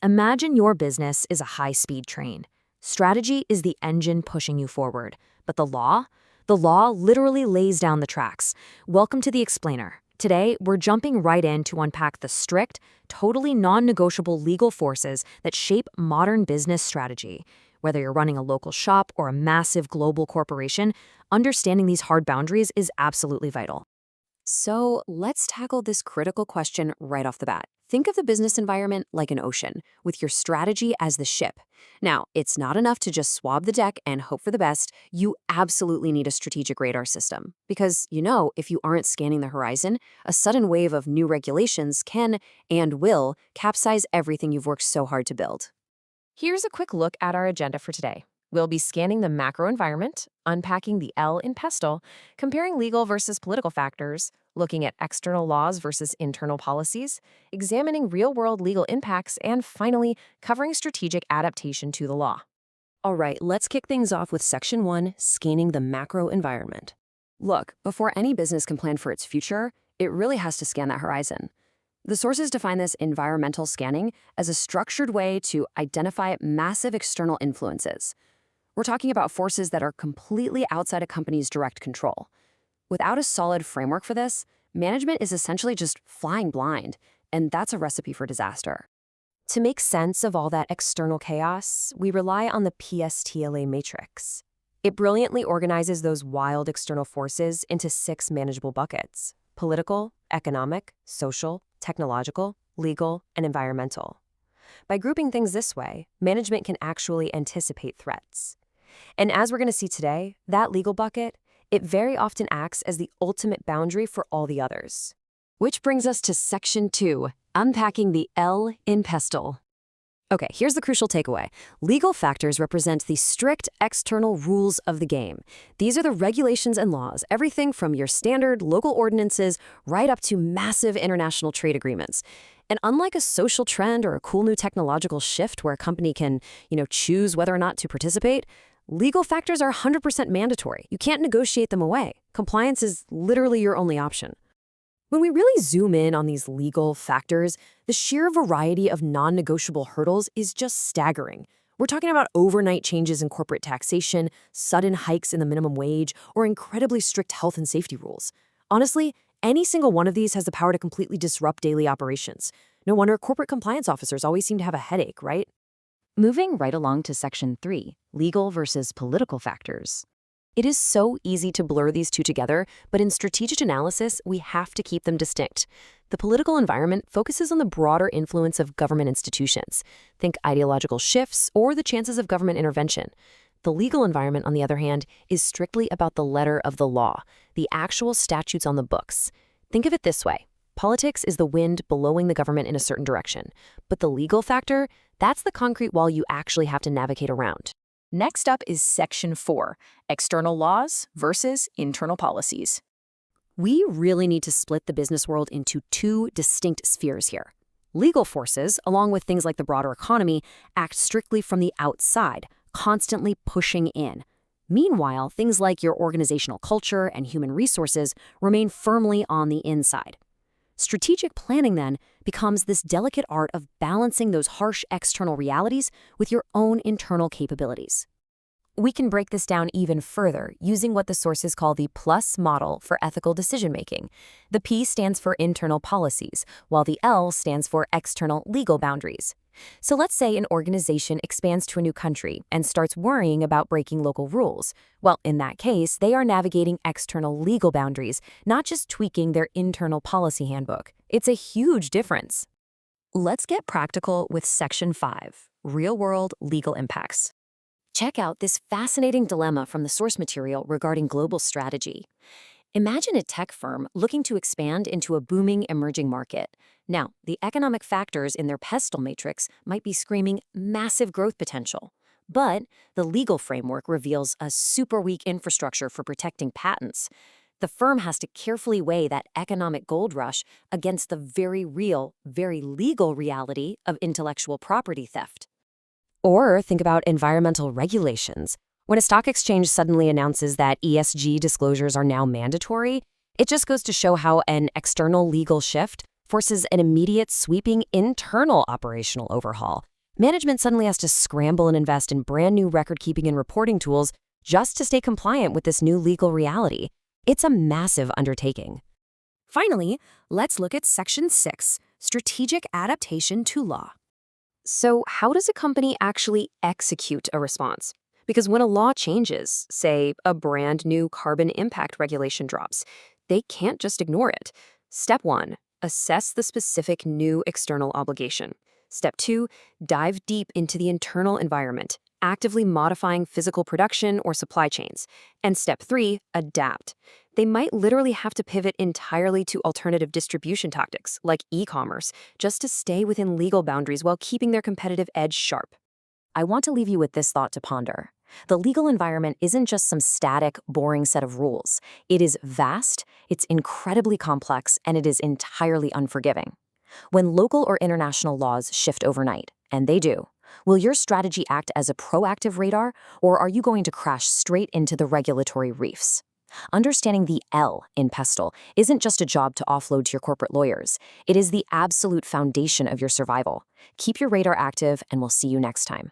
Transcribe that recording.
Imagine your business is a high-speed train. Strategy is the engine pushing you forward. But the law? The law literally lays down the tracks. Welcome to The Explainer. Today, we're jumping right in to unpack the strict, totally non-negotiable legal forces that shape modern business strategy. Whether you're running a local shop or a massive global corporation, understanding these hard boundaries is absolutely vital. So let's tackle this critical question right off the bat. Think of the business environment like an ocean, with your strategy as the ship. Now, it's not enough to just swab the deck and hope for the best. You absolutely need a strategic radar system. Because, if you aren't scanning the horizon, a sudden wave of new regulations can and will capsize everything you've worked so hard to build. Here's a quick look at our agenda for today. We'll be scanning the macro environment, unpacking the L in PESTLE, comparing legal versus political factors, looking at external laws versus internal policies, examining real-world legal impacts, and finally, covering strategic adaptation to the law. All right, let's kick things off with Section 1, scanning the macro environment. Look, before any business can plan for its future, it really has to scan that horizon. The sources define this environmental scanning as a structured way to identify massive external influences. We're talking about forces that are completely outside a company's direct control. Without a solid framework for this, management is essentially just flying blind, and that's a recipe for disaster. To make sense of all that external chaos, we rely on the PESTLE matrix. It brilliantly organizes those wild external forces into 6 manageable buckets: political, economic, social, technological, legal, and environmental. By grouping things this way, management can actually anticipate threats. And as we're going to see today, that legal bucket, it very often acts as the ultimate boundary for all the others. Which brings us to Section 2, unpacking the L in PESTLE. Okay, here's the crucial takeaway. Legal factors represent the strict external rules of the game. These are the regulations and laws, everything from your standard local ordinances right up to massive international trade agreements. And unlike a social trend or a cool new technological shift where a company can, choose whether or not to participate, legal factors are 100% mandatory. You can't negotiate them away. Compliance is literally your only option. When we really zoom in on these legal factors, the sheer variety of non-negotiable hurdles is just staggering. We're talking about overnight changes in corporate taxation, sudden hikes in the minimum wage, or incredibly strict health and safety rules. Honestly, any single one of these has the power to completely disrupt daily operations. No wonder corporate compliance officers always seem to have a headache, right? Moving right along to Section 3, legal versus political factors. It is so easy to blur these two together, but in strategic analysis, we have to keep them distinct. The political environment focuses on the broader influence of government institutions. Think ideological shifts or the chances of government intervention. The legal environment, on the other hand, is strictly about the letter of the law, the actual statutes on the books. Think of it this way. Politics is the wind blowing the government in a certain direction, but the legal factor, that's the concrete wall you actually have to navigate around. Next up is Section 4, external laws versus internal policies. We really need to split the business world into 2 distinct spheres here. Legal forces, along with things like the broader economy, act strictly from the outside, constantly pushing in. Meanwhile, things like your organizational culture and human resources remain firmly on the inside. Strategic planning, then, becomes this delicate art of balancing those harsh external realities with your own internal capabilities. We can break this down even further using what the sources call the PLUS model for ethical decision-making. The P stands for internal policies, while the L stands for external legal boundaries. So let's say an organization expands to a new country and starts worrying about breaking local rules. Well, in that case, they are navigating external legal boundaries, not just tweaking their internal policy handbook. It's a huge difference. Let's get practical with Section 5, real-world legal impacts. Check out this fascinating dilemma from the source material regarding global strategy. Imagine a tech firm looking to expand into a booming emerging market. Now, the economic factors in their PESTLE matrix might be screaming massive growth potential. But the legal framework reveals a super weak infrastructure for protecting patents. The firm has to carefully weigh that economic gold rush against the very real, very legal reality of intellectual property theft. Or think about environmental regulations. When a stock exchange suddenly announces that ESG disclosures are now mandatory, it just goes to show how an external legal shift forces an immediate sweeping internal operational overhaul. Management suddenly has to scramble and invest in brand new record-keeping and reporting tools just to stay compliant with this new legal reality. It's a massive undertaking. Finally, let's look at Section 6, Strategic Adaptation to Law. So, how does a company actually execute a response? Because when a law changes, say a brand new carbon impact regulation drops, they can't just ignore it. Step 1, assess the specific new external obligation. Step 2, dive deep into the internal environment, actively modifying physical production or supply chains. And step 3, adapt. They might literally have to pivot entirely to alternative distribution tactics, like e-commerce, just to stay within legal boundaries while keeping their competitive edge sharp. I want to leave you with this thought to ponder. The legal environment isn't just some static, boring set of rules. It is vast, it's incredibly complex, and it is entirely unforgiving. When local or international laws shift overnight, and they do, will your strategy act as a proactive radar, or are you going to crash straight into the regulatory reefs? Understanding the L in PESTLE isn't just a job to offload to your corporate lawyers. It is the absolute foundation of your survival. Keep your radar active, and we'll see you next time.